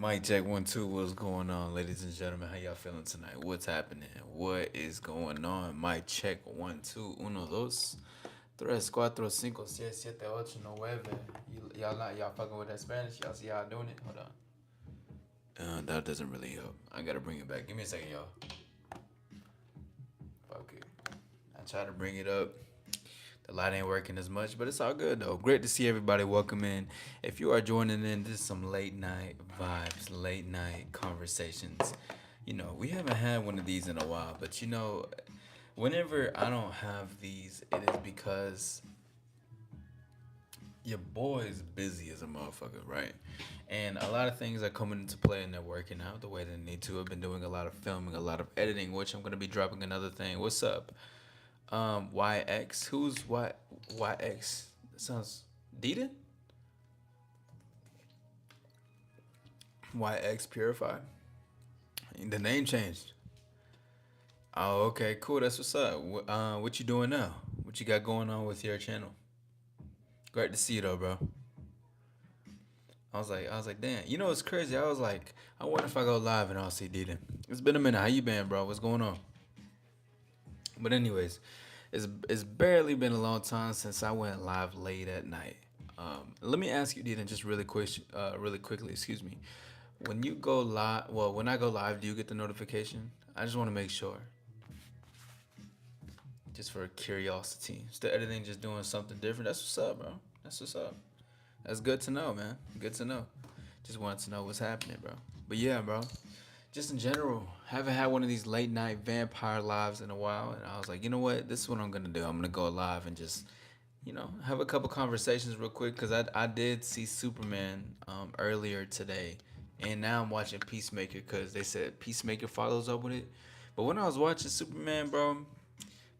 Mic check 1 2. What's going on, ladies and gentlemen? How y'all feeling tonight? What's happening? What is going on? Mic check 1 2 uno dos tres cuatro cinco seis siete ocho nueve. Y'all fucking with that Spanish? Y'all see how I doing it? Hold on. That doesn't really help. I gotta bring it back. Give me a second, y'all. Fuck it. I try to bring it up. The light ain't working as much, but it's all good though. Great to see everybody. Welcome in. If you are joining in, this is some late night vibes, late night conversations. We haven't had one of these in a while, but whenever I don't have these, it is because your boy is busy as a motherfucker, right? And a lot of things are coming into play and they're working out the way they need to. I've been doing a lot of filming, a lot of editing, which I'm gonna be dropping another thing. What's up? YX. Who's YX? That sounds Deedon? YX Purify. The name changed. Oh, okay, cool. That's what's up. What you doing now? What you got going on with your channel? Great to see you though, bro. I was like, damn. You know, it's crazy. I was like, I wonder if I go live and I'll see Deedon. It's been a minute. How you been, bro? What's going on? But anyways, it's barely been a long time since I went live late at night. Let me ask you, Deedon, just really quickly. Excuse me. When you go live, well, when I go live, do you get the notification? I just want to make sure, just for curiosity. Is the editing just doing something different? That's what's up, bro. That's what's up. That's good to know, man. Good to know. Just wanted to know what's happening, bro. But yeah, bro. Just in general, haven't had one of these late night vampire lives in a while, and I was like, you know what? This is what I'm gonna do. I'm gonna go live and just, have a couple conversations real quick because I did see Superman earlier today, and now I'm watching Peacemaker because they said Peacemaker follows up with it. But when I was watching Superman, bro,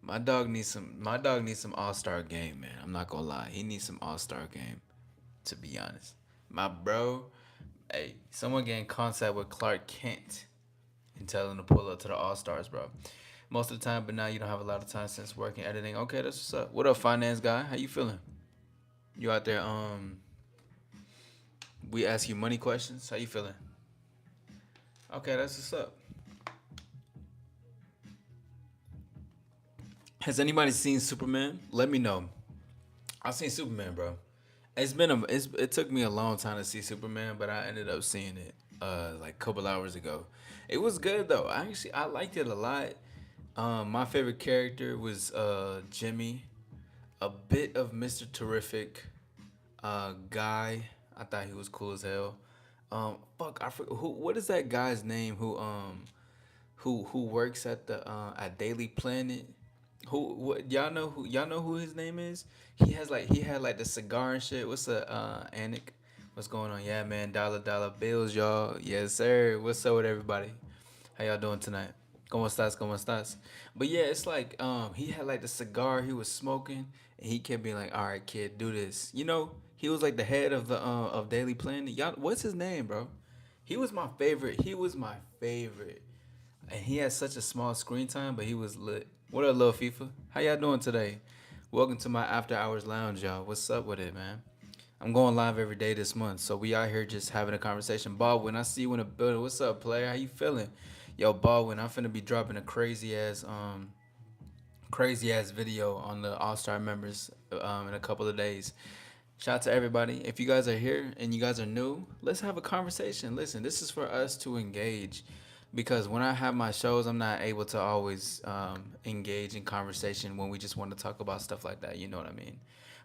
my dog needs some All Star game, man. I'm not gonna lie, he needs some All Star game. To be honest, my bro, hey, someone get in contact with Clark Kent and tell him to pull up to the All Stars, bro. Most of the time, but now you don't have a lot of time since working editing. Okay, that's what's up. What up, finance guy? How you feeling? You out there? We ask you money questions. How you feeling? Okay, that's what's up. Has anybody seen Superman? Let me know. I've seen Superman, bro. It took me a long time to see Superman, but I ended up seeing it like a couple hours ago. It was good though. I liked it a lot. My favorite character was Jimmy, a bit of Mr. Terrific, guy. I thought he was cool as hell. Fuck, I forgot who. What is that guy's name? Who works at the at Daily Planet? Y'all know who his name is? He had like the cigar and shit. What's the Anik? What's going on? Yeah, man, dollar bills, y'all. Yes, sir. What's up with everybody? How y'all doing tonight? ¿Cómo estás? ¿Cómo estás? But yeah, it's like he had like the cigar he was smoking, and he kept being like, "All right, kid, do this." He was like the head of the of Daily Planet. Y'all, what's his name, bro? He was my favorite. He was my favorite. And he had such a small screen time, but he was lit. What up, little FIFA? How y'all doing today? Welcome to my after hours lounge, y'all. What's up with it, man? I'm going live every day this month, so we out here just having a conversation. Baldwin, I see you in the building. What's up, player? How you feeling? Yo, Baldwin, I'm finna be dropping a crazy ass video on the All Star members in a couple of days. Shout out to everybody. If you guys are here and you guys are new, let's have a conversation. Listen, this is for us to engage because when I have my shows, I'm not able to always engage in conversation when we just want to talk about stuff like that. You know what I mean?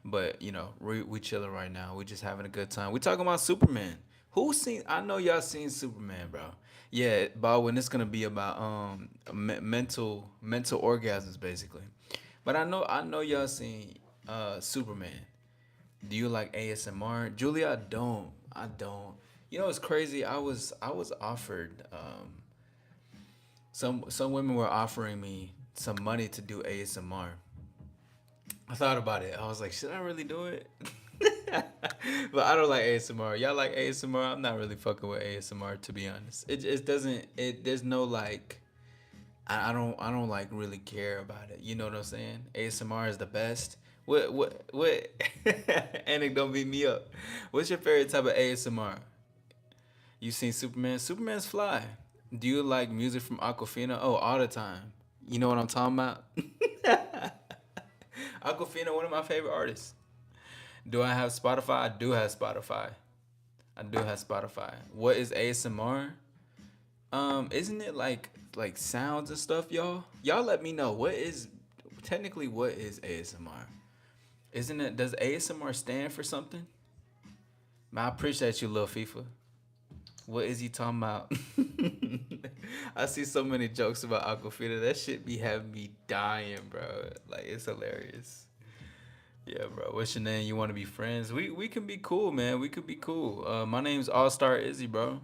But we chilling right now. We just having a good time. We talking about Superman. Who seen? I know y'all seen Superman, bro. Yeah, Baldwin. It's gonna be about mental orgasms basically. But I know y'all seen Superman. Do you like ASMR? Julia, I don't. I don't. It's crazy. I was offered some women were offering me some money to do ASMR. I thought about it. I was like, should I really do it? But I don't like ASMR. Y'all like ASMR? I'm not really fucking with ASMR to be honest. It doesn't it there's no like I don't like really care about it. You know what I'm saying? ASMR is the best. What? Anik, don't beat me up. What's your favorite type of ASMR? You seen Superman? Superman's fly. Do you like music from Aquafina? Oh, all the time. You know what I'm talking about? Aquafina, one of my favorite artists. Do I have Spotify? I do have Spotify. I do have Spotify. What is ASMR? Isn't it like sounds and stuff, y'all? Y'all let me know what is ASMR? Isn't it does ASMR stand for something? Man, I appreciate you, Lil FIFA. What is he talking about? I see so many jokes about Aquafina. That shit be having me dying, bro. Like it's hilarious. Yeah, bro. What's your name? You want to be friends? We can be cool, man. We could be cool. My name's All Star Izzy, bro.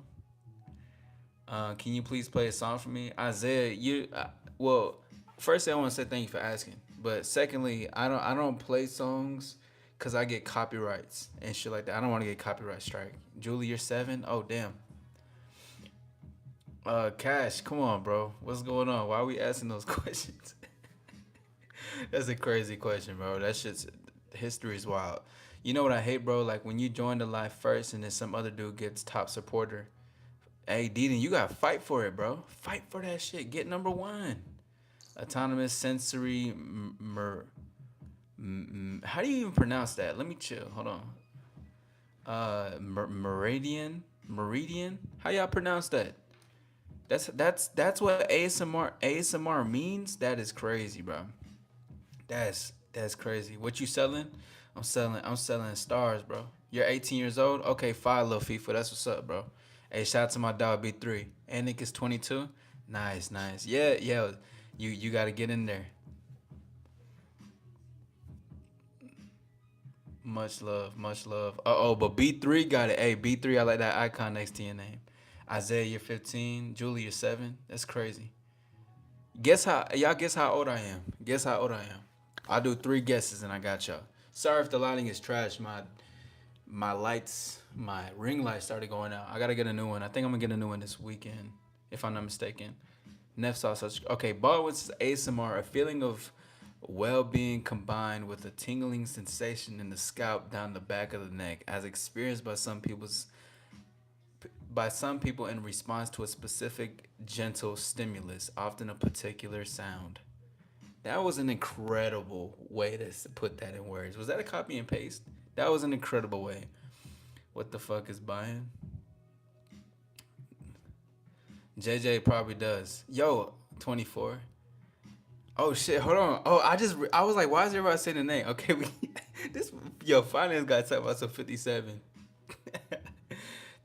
Can you please play a song for me, Isaiah? Well, firstly, I want to say thank you for asking, but secondly, I don't play songs because I get copyrights and shit like that. I don't want to get copyright strike. Julie, you're 7. Oh damn. Cash, come on, bro. What's going on? Why are we asking those questions? That's a crazy question, bro. That shit's history is wild. You know what I hate, bro? Like when you join the live first and then some other dude gets top supporter. Hey, Deedon, you gotta fight for it, bro. Fight for that shit. Get number one. Autonomous sensory. How do you even pronounce that? Let me chill. Hold on. Meridian. How y'all pronounce that? That's what ASMR means. That is crazy, bro. That's crazy. What you selling? I'm selling stars, bro. You're 18 years old. Okay, fire, little FIFA. That's what's up, bro. Hey, shout out to my dog B3. And Nick is 22. Nice, nice. Yeah, yeah. You got to get in there. Much love, much love. Oh, but B3 got it. Hey, B3, I like that icon next to your name. Isaiah, you're 15. Julie, you're 7. That's crazy. Guess how old I am. Guess how old I am. I'll do 3 guesses and I got y'all. Sorry if the lighting is trash. My ring light started going out. I gotta get a new one. I think I'm gonna get a new one this weekend, if I'm not mistaken. Neff saw such. Okay, Baldwin's ASMR, a feeling of well-being combined with a tingling sensation in the scalp down the back of the neck, as experienced by some people in response to a specific gentle stimulus, often a particular sound. That was an incredible way to put that in words. Was that a copy and paste? That was an incredible way. What the fuck is buying? JJ probably does. Yo, 24. Oh shit, hold on. Oh, I was like, why is everybody saying the name? Okay, this finance guy talking about some 57.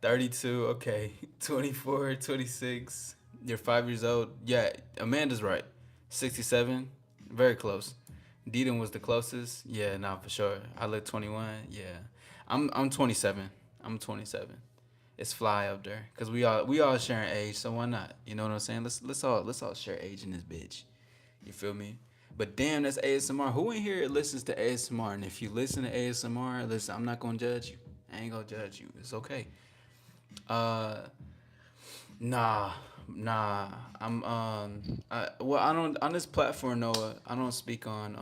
32, okay. 24, 26. You're 5 years old. Yeah, Amanda's right. 67. Very close. Deedon was the closest. Yeah, nah, for sure. I look 21. Yeah. I'm 27. I'm 27. It's fly up there. Cause we all sharing age, so why not? You know what I'm saying? Let's all share age in this bitch. You feel me? But damn, that's ASMR. Who in here listens to ASMR? And if you listen to ASMR, listen, I'm not gonna judge you. I ain't gonna judge you. It's okay. Uh, nah, nah. I don't on this platform, Noah. I don't speak on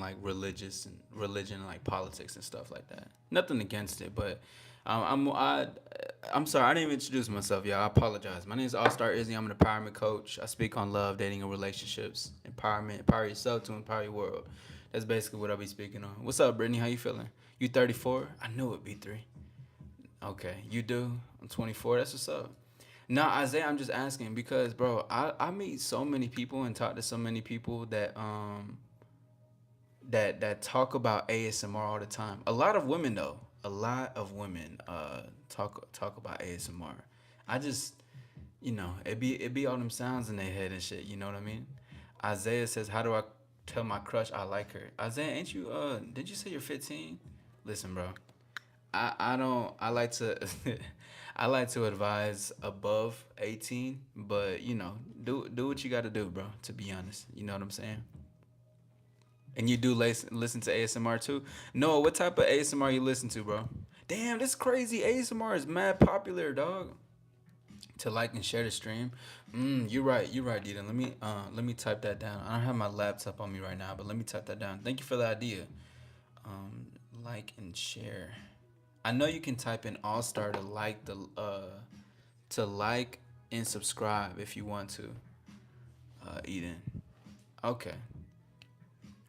like religion, like politics and stuff like that. Nothing against it, but I'm sorry I didn't even introduce myself, y'all. I apologize. My name is All Star Izzy. I'm an empowerment coach. I speak on love, dating, and relationships. Empowerment, empower yourself to empower your world. That's basically what I'll be speaking on. What's up, Brittany? How you feeling? You 34? I knew it. B3. Okay, you do. I'm 24. That's what's up. No, Isaiah, I'm just asking because, bro, I meet so many people and talk to so many people that talk about ASMR all the time. A lot of women though. A lot of women talk about ASMR. I just it be all them sounds in their head and shit, you know what I mean? Isaiah says, how do I tell my crush I like her? Isaiah, ain't you did you say you're 15? Listen, bro. I don't I like to I like to advise above 18, but do what you got to do, bro, to be honest. You know what I'm saying? And you do listen to ASMR too? No, what type of ASMR you listen to, bro? Damn, this crazy ASMR is mad popular, dog. To like and share the stream. You're right, Dita. Let me type that down. I don't have my laptop on me right now, but let me type that down. Thank you for the idea. Um, like and share. I know you can type in All Star to like and subscribe if you want to. Eden. Okay.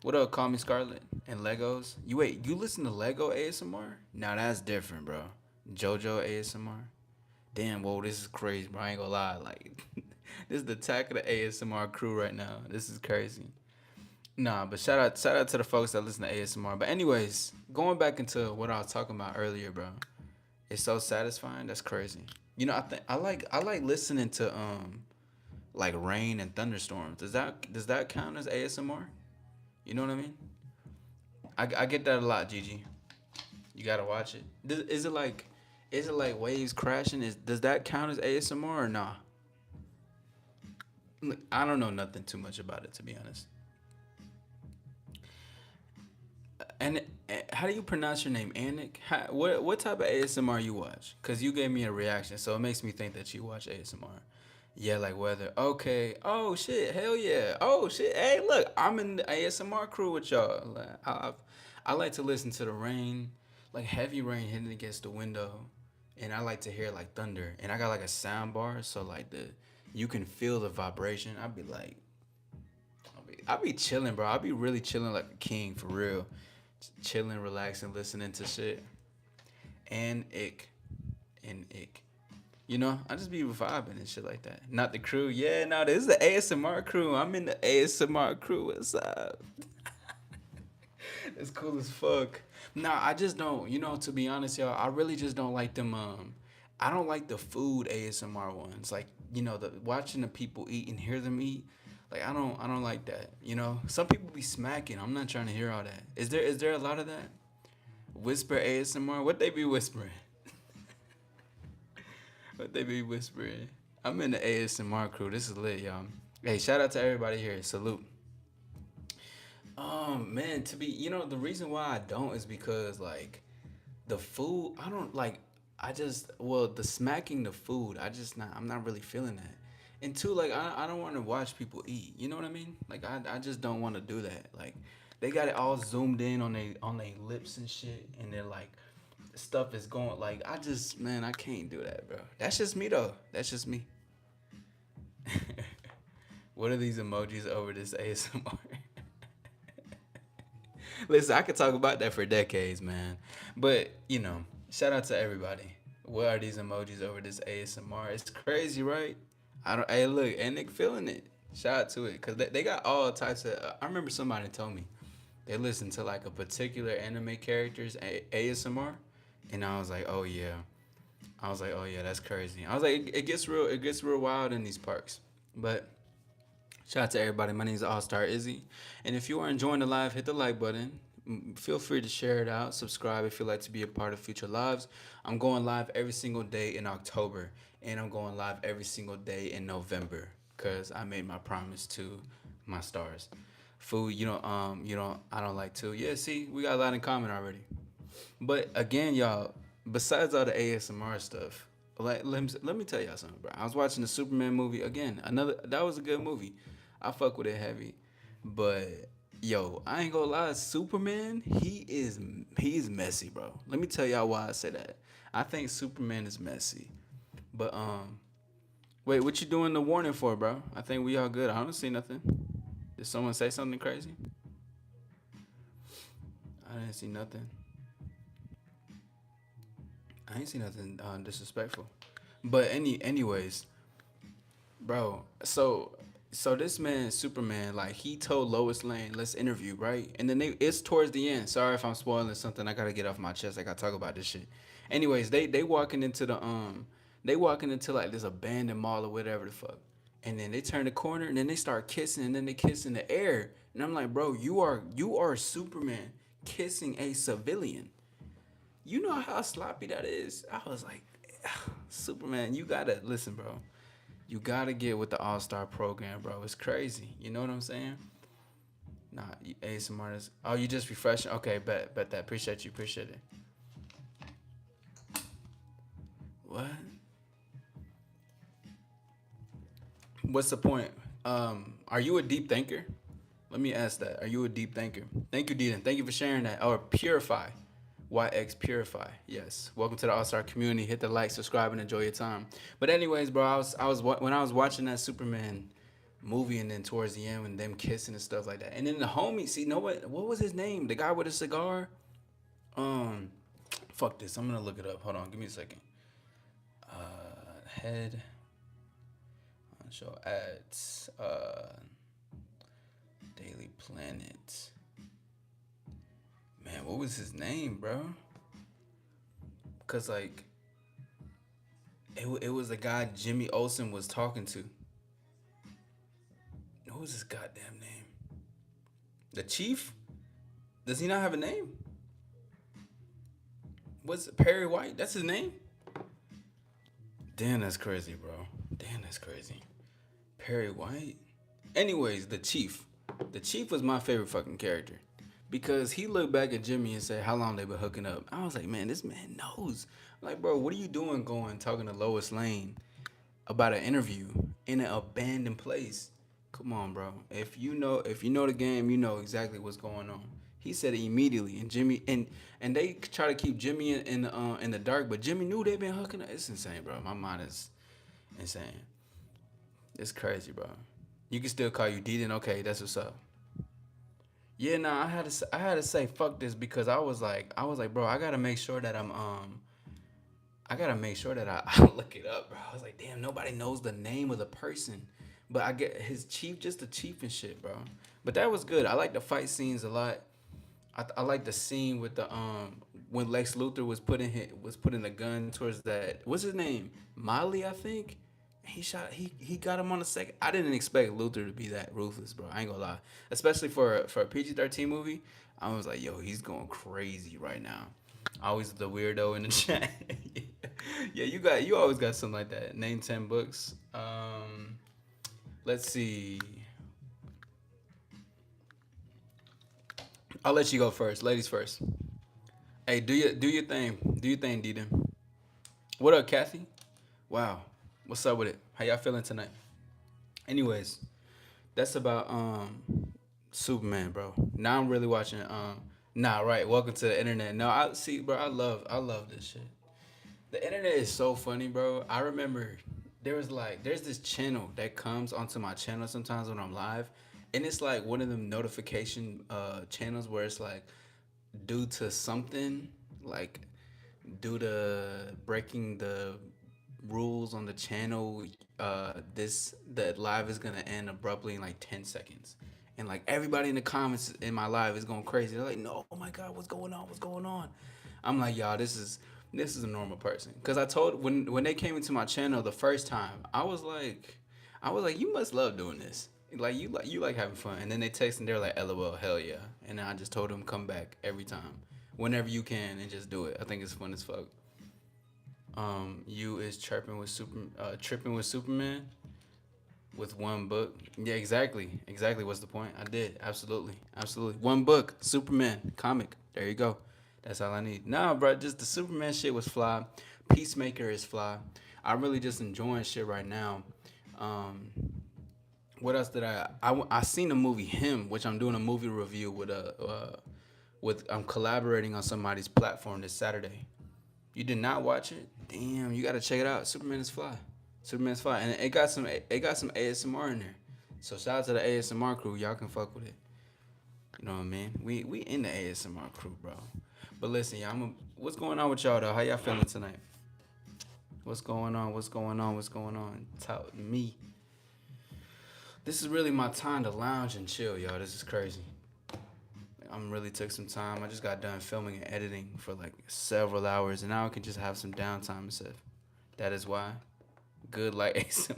What up? Call me Scarlet and Legos. You listen to Lego ASMR? Now that's different, bro. JoJo ASMR. Damn, whoa, this is crazy, bro. I ain't gonna lie. Like, this is the attack of the ASMR crew right now. This is crazy. Nah, but shout out to the folks that listen to ASMR. But anyways, going back into what I was talking about earlier, bro. It's so satisfying. That's crazy. You know, I like listening to like rain and thunderstorms. Does that count as ASMR? You know what I mean? I get that a lot, Gigi. You gotta watch it. Is it like waves crashing? Does that count as ASMR or nah? Look, I don't know nothing too much about it, to be honest. And how do you pronounce your name, Anik? What type of ASMR you watch? Cause you gave me a reaction, so it makes me think that you watch ASMR. Yeah, like weather. Okay. Oh shit. Hell yeah. Oh shit. Hey, look, I'm in the ASMR crew with y'all. I like to listen to the rain, like heavy rain hitting against the window, and I like to hear like thunder. And I got like a sound bar, so like you can feel the vibration. I'll be chilling, bro. I'll be really chilling like a king for real. Just chilling, relaxing, listening to shit. And ick. And ick. You know, I just be vibing and shit like that. Not the crew. Yeah, no, this is the ASMR crew. I'm in the ASMR crew. What's up? It's cool as fuck. Nah, I just don't. You know, to be honest, y'all, I really just don't like them. I don't like the food ASMR ones. Like, the watching the people eat and hear them eat. Like, I don't like that. You know, some people be smacking. I'm not trying to hear all that. Is there a lot of that? Whisper ASMR. What they be whispering? What they be whispering? I'm in the ASMR crew. This is lit, y'all. Hey, shout out to everybody here. Salute. Man, the reason why I don't is because like the food, I don't like. The smacking the food, I'm not really feeling that. And two, like I don't want to watch people eat. You know what I mean? Like I just don't want to do that. Like they got it all zoomed in on they lips and shit, and they're like stuff is going like man, I can't do that, bro. That's just me though. That's just me. What are these emojis over this ASMR? Listen, I could talk about that for decades, man. But shout out to everybody. What are these emojis over this ASMR? It's crazy, right? I don't. Hey, look, and Nick feeling it. Shout out to it, cause they got all types of. I remember somebody told me they listened to like a particular anime character's ASMR, and I was like, oh yeah. I was like, oh yeah, that's crazy. I was like, it gets real. It gets real wild in these parks, but shout out to everybody. My name is All Star Izzy. And if you are enjoying the live, hit the like button. Feel free to share it out. Subscribe if you'd like to be a part of future lives. I'm going live every single day in October. And I'm going live every single day in November. Because I made my promise to my stars. Food, I don't like to. Yeah, see, we got a lot in common already. But again, y'all, besides all the ASMR stuff, like let me tell y'all something, bro. I was watching the Superman movie again. Another that was a good movie. I fuck with it heavy, but yo, I ain't gonna lie. Superman, he's messy, bro. Let me tell y'all why I say that. I think Superman is messy, but wait, what you doing the warning for, bro? I think we all good. I don't see nothing. Did someone say something crazy? I didn't see nothing. I ain't see nothing disrespectful. But anyways, bro. So this man, Superman, like he told Lois Lane, let's interview, right? And then it's towards the end. Sorry if I'm spoiling something. I gotta get off my chest. I gotta talk about this shit. Anyways, they walking into they walking into like this abandoned mall or whatever the fuck. And then they turn the corner and then they start kissing and then they kiss in the air. And I'm like, bro, you are Superman kissing a civilian. You know how sloppy that is. I was like, Superman, you gotta listen, bro. You gotta get with the All Star program, bro. It's crazy. You know what I'm saying? Nah, ASMR is. Oh, you just refreshing. Okay, bet that. Appreciate you. Appreciate it. What? What's the point? Are you a deep thinker? Let me ask that. Are you a deep thinker? Thank you, Deedon. Thank you for sharing that. Or Purify. YX Purify. Yes. Welcome to the All Star community. Hit the like, subscribe, and enjoy your time. But anyways, bro, when I was watching that Superman movie, and then towards the end when them kissing and stuff like that, and then the homie, see, know what was his name? The guy with a cigar. Um, fuck this. I'm gonna look it up. Hold on, give me a second. Head on show ads. Daily Planet. Man, what was his name, bro? Cause like it was the guy Jimmy Olsen was talking to. What was his goddamn name? The Chief? Does he not have a name? What's Perry White? That's his name? Damn, that's crazy, bro. Damn, that's crazy. Perry White? Anyways, the Chief. The Chief was my favorite fucking character. Because he looked back at Jimmy and said how long they been hooking up. I was like, man, this man knows. I'm like, bro, what are you doing going talking to Lois Lane about an interview in an abandoned place? Come on, bro. If you know the game, you know exactly what's going on. He said it immediately, and Jimmy and they try to keep Jimmy in the dark, but Jimmy knew they've been hooking up. It's insane, bro. My mind is insane. It's crazy, bro. You can still call you Deedon. Okay, that's what's up. Yeah, nah, I had to say fuck this because I was like, bro, I gotta make sure that I look it up, bro. I was like, damn, nobody knows the name of the person, but I get his chief, just the chief and shit, bro. But that was good. I like the fight scenes a lot. I like the scene with the when Lex Luthor was putting the gun towards that, what's his name, Molly, I think. He got him on the second. I didn't expect Luthor to be that ruthless, bro. I ain't gonna lie, especially for a PG-13 movie. I was like, yo, he's going crazy right now. Always the weirdo in the chat. Yeah, you always got something like that. Name 10 books. Let's see. I'll let you go first, ladies first. Hey, do your thing. Do your thing, Deedon. What up, Kathy? Wow. What's up with it? How y'all feeling tonight? Anyways, that's about Superman, bro. Now I'm really watching nah, right. Welcome to the internet. No, I see, bro. I love this shit. The internet is so funny, bro. I remember there's this channel that comes onto my channel sometimes when I'm live, and it's like one of them notification channels where it's like due to something, like due to breaking the rules on the channel, this the live is gonna end abruptly in like 10 seconds. And like everybody in the comments in my live is going crazy. They're like, "No, oh my God, what's going on? What's going on?" I'm like, "Y'all, this is a normal person." Cause I told when they came into my channel the first time, I was like, "You must love doing this. Like you like having fun." And then they text and they're like, "LOL, hell yeah." And then I just told them come back every time, whenever you can, and just do it. I think it's fun as fuck. You is tripping with Superman with one book. Yeah, exactly. What's the point? I did absolutely one book, Superman comic. There you go. That's all I need. Nah, bro, just the Superman shit was fly. Peacemaker is fly. I'm really just enjoying shit right now. Um, what else did I seen the movie Him, which I'm doing a movie review with I'm collaborating on somebody's platform this Saturday. You did not watch it? Damn, you gotta check it out. Superman is fly. Superman's fly, and it got some ASMR in there. So shout out to the ASMR crew. Y'all can fuck with it. You know what I mean? We in the ASMR crew, bro. But listen, y'all, what's going on with y'all though? How y'all feeling tonight? What's going on? What's going on? What's going on? Talk to me. This is really my time to lounge and chill, y'all. This is crazy. I'm really took some time. I just got done filming and editing for like several hours, and now I can just have some downtime and stuff. That is why. Good like ASMR.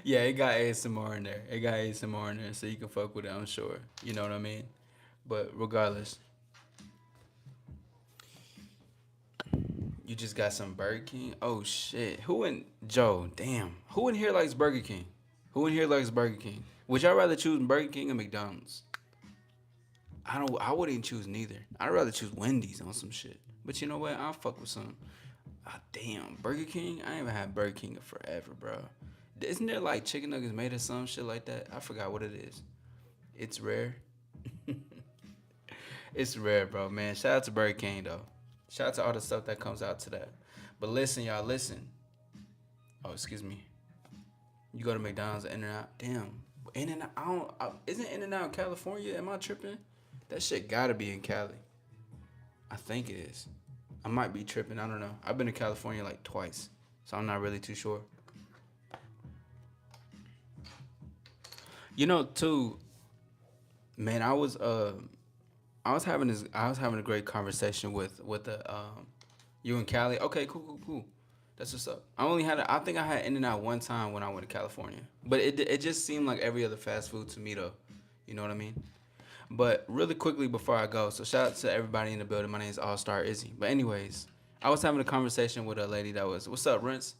Yeah, it got ASMR in there. It got ASMR in there, so you can fuck with it. I'm sure. You know what I mean. But regardless, you just got some Burger King. Oh shit. Who in Joe? Damn. Who in here likes Burger King? Who in here likes Burger King? Would y'all rather choose Burger King or McDonald's? I don't. I wouldn't choose neither. I'd rather choose Wendy's on some shit. But you know what? I'll fuck with some. Ah, damn, Burger King. I ain't even had Burger King in forever, bro. Isn't there like chicken nuggets made of some shit like that? I forgot what it is. It's rare. It's rare, bro. Man, shout out to Burger King though. Shout out to all the stuff that comes out to that. But listen, y'all, listen. Oh, excuse me. You go to McDonald's, In and Out. Damn, In and Out. Isn't In and Out in California? Am I tripping? That shit gotta be in Cali. I think it is. I might be tripping. I don't know. I've been to California like twice, so I'm not really too sure. Too, man. I was having a great conversation with the you and Cali. Okay, cool, cool, cool. That's what's up. I think I had In and Out one time when I went to California, but it just seemed like every other fast food to me though. You know what I mean? But really quickly before I go, so shout out to everybody in the building. My name is All Star Izzy. But anyways, I was having a conversation with a lady that was, what's up, Rince?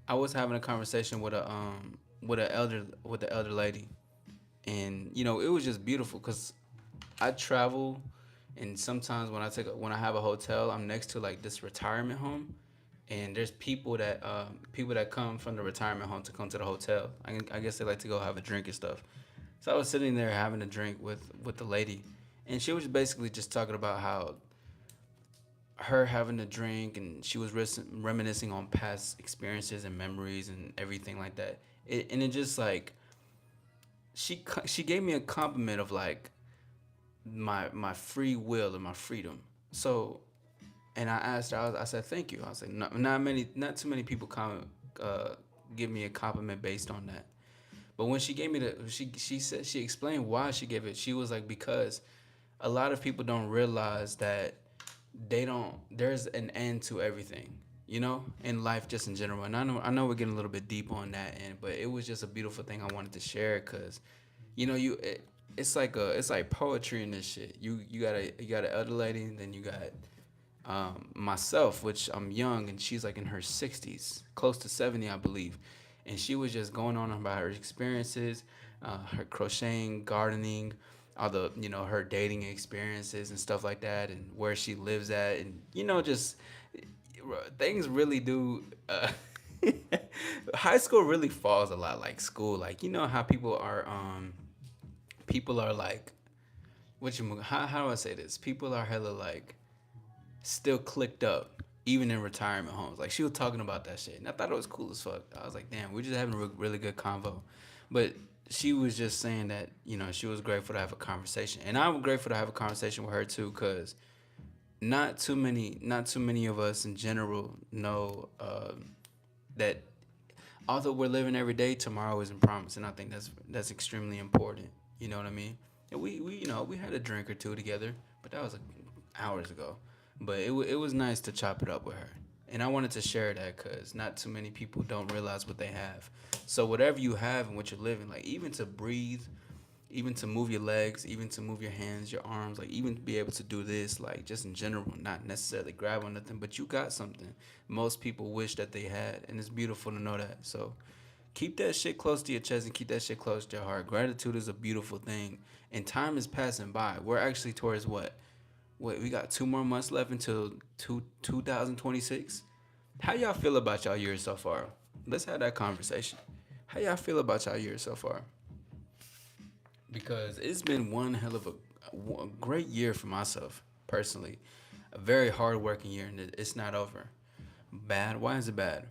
I was having a conversation with the elder lady, and it was just beautiful because I travel, and sometimes when I have a hotel, I'm next to like this retirement home, and there's people that come from the retirement home to come to the hotel. I guess they like to go have a drink and stuff. So I was sitting there having a drink with the lady, and she was basically just talking about how her having a drink, and she was reminiscing on past experiences and memories and everything like that. And it just like she gave me a compliment of like my free will and my freedom. So, and I asked her, I said thank you. I was like, not too many people uh, give me a compliment based on that. But when she gave me she said, she explained why she gave it. She was like, because a lot of people don't realize that there's an end to everything, in life just in general. And I know we're getting a little bit deep on that end, but it was just a beautiful thing I wanted to share because, it's like poetry in this shit. You got an elder lady, and then you got myself, which I'm young, and she's like in her 60s, close to 70, I believe. And she was just going on about her experiences, her crocheting, gardening, all the, her dating experiences and stuff like that, and where she lives at, and, just things really do. High school really falls a lot like school. Like, how people are like, how do I say this? People are hella like still clicked up, even in retirement homes. Like she was talking about that shit, and I thought it was cool as fuck. I was like, damn, we're just having a really good convo. But she was just saying that she was grateful to have a conversation, and I'm grateful to have a conversation with her too, cause not too many of us in general know that although we're living every day, tomorrow isn't promised, and I think that's extremely important. You know what I mean? And we had a drink or two together, but that was like hours ago. But it was nice to chop it up with her, and I wanted to share that because not too many people don't realize what they have. So whatever you have and what you're living, like even to breathe, even to move your legs, even to move your hands, your arms, like even to be able to do this, like just in general, not necessarily grab on nothing, but you got something most people wish that they had, and it's beautiful to know that. So keep that shit close to your chest and keep that shit close to your heart. Gratitude is a beautiful thing, and time is passing by. We're actually towards what? Wait, we got 2 more months left until 2026. How y'all feel about y'all year so far? Let's have that conversation. How y'all feel about y'all year so far? Because it's been one hell of a great year for myself personally. A very hard working year, and it's not over. Bad? Why is it bad?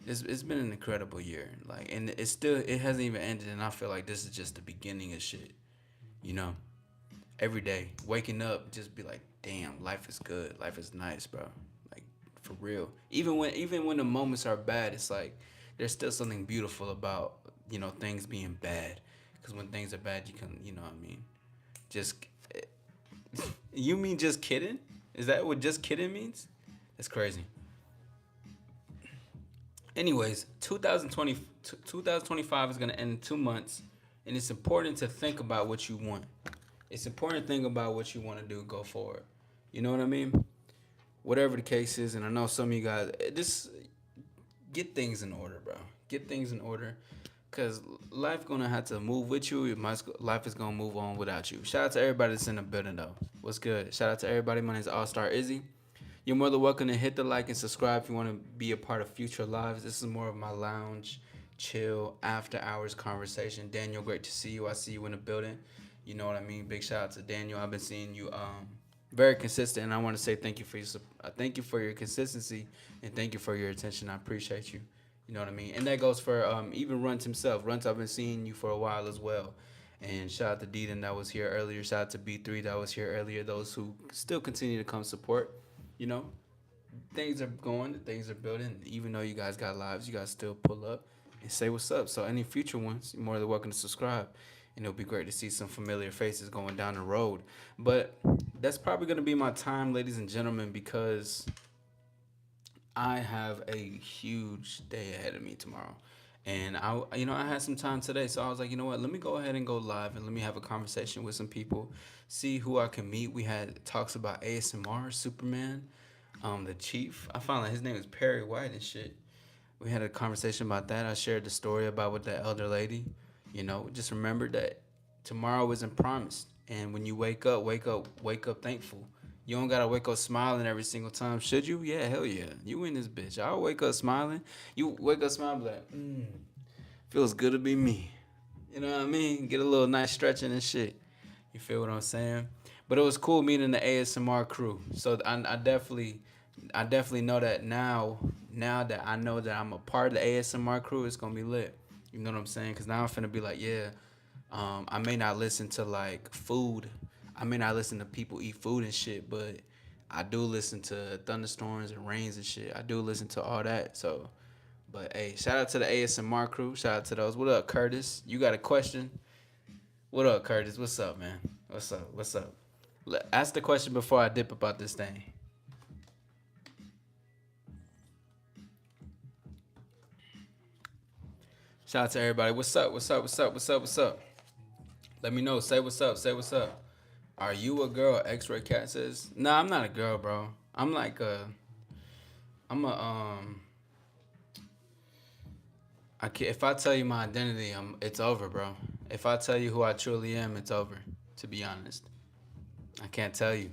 It's been an incredible year. Like, and it hasn't even ended, and I feel like this is just the beginning of shit. You know, every day waking up, just be like, damn, life is good. Life is nice, bro. Like for real. Even when the moments are bad, it's like there's still something beautiful about things being bad. Because when things are bad, you can what I mean. Just you mean just kidding? Is that what just kidding means? That's crazy. Anyways, 2025 is going to end in 2 months, and it's important to think about what you want. It's important to think about what you want to do, go forward. You know what I mean? Whatever the case is, and I know some of you guys, just get things in order, bro. Get things in order, cause life gonna have to move with you. Life is gonna move on without you. Shout out to everybody that's in the building though. What's good? Shout out to everybody. My name is All Star Izzy. You're more than welcome to hit the like and subscribe if you want to be a part of future lives. This is more of my lounge, chill, after hours conversation. Daniel, great to see you. I see you in the building. You know what I mean? Big shout out to Daniel. I've been seeing you very consistent, and I want to say thank you for thank you for your consistency, and thank you for your attention. I appreciate you. You know what I mean, and that goes for even Runt himself. Runt, I've been seeing you for a while as well, and shout out to Deedon that was here earlier. Shout out to B3 that was here earlier. Those who still continue to come support. You know, things are going, things are building. Even though you guys got lives, you guys still pull up and say what's up. So any future ones, you're more than welcome to subscribe. And it'll be great to see some familiar faces going down the road. But that's probably gonna be my time, ladies and gentlemen, because I have a huge day ahead of me tomorrow. And I had some time today, so I was like, you know what? Let me go ahead and go live and let me have a conversation with some people, see who I can meet. We had talks about ASMR, Superman, the Chief. I found out his name is Perry White and shit. We had a conversation about that. I shared the story about with that elder lady. Just remember that tomorrow isn't promised, and when you wake up, wake up thankful. You don't gotta wake up smiling every single time. Should you? Yeah, hell yeah. You in this bitch. I'll wake up smiling. You wake up smiling like, feels good to be me. You know what I mean? Get a little nice stretching and shit. You feel what I'm saying? But it was cool meeting the ASMR crew. So I definitely know that now. Now that I know that I'm a part of the ASMR crew, it's gonna be lit. You know what I'm saying? Cause now I'm finna be like, yeah. I may not listen to like food. I may not listen to people eat food and shit, but I do listen to thunderstorms and rains and shit. I do listen to all that. So, but hey, shout out to the ASMR crew. Shout out to those. What up, Curtis? You got a question? What up, Curtis? What's up, man? What's up? What's up? Ask the question before I dip about this thing. Shout out to everybody. What's up? What's up? What's up? What's up? What's up? Let me know. Say what's up. Say what's up. Are you a girl? X-Ray Cat says. Nah, I'm not a girl, bro. I'm like a. I'm a I can If I tell you my identity, it's over, bro. If I tell you who I truly am, it's over. To be honest, I can't tell you.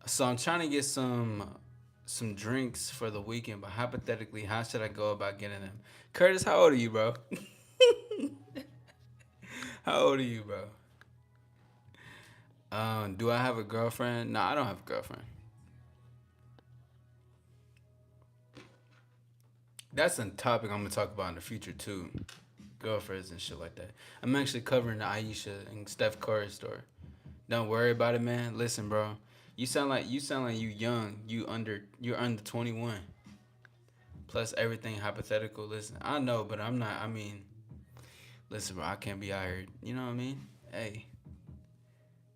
So I'm trying to get some drinks for the weekend, but hypothetically, how should I go about getting them? Curtis, how old are you, bro? How old are you, bro? Do I have a girlfriend? No, I don't have a girlfriend. That's a topic I'm gonna talk about in the future too. Girlfriends and shit like that. I'm actually covering the Aisha and Steph Curry story. Don't worry about it, man. Listen, bro. You sound like you young. You're under 21. Plus everything hypothetical. Listen, I know, but I'm not. I mean, listen, bro. I can't be out here. You know what I mean? Hey,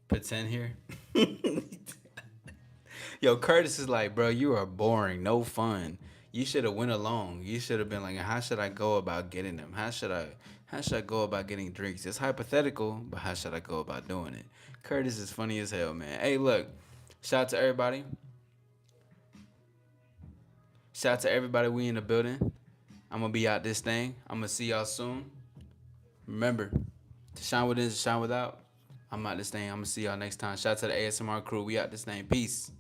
pretend here. Yo, Curtis is like, bro, you are boring, no fun. You should have went along. You should have been like, how should I go about getting them? How should I go about getting drinks? It's hypothetical, but how should I go about doing it? Curtis is funny as hell, man. Hey, look, shout out to everybody. Shout out to everybody. We in the building. I'm gonna be out this thing. I'm gonna see y'all soon. Remember, to shine within, to shine without. I'm out this thing. I'm gonna see y'all next time. Shout out to the ASMR crew. We out this thing. Peace.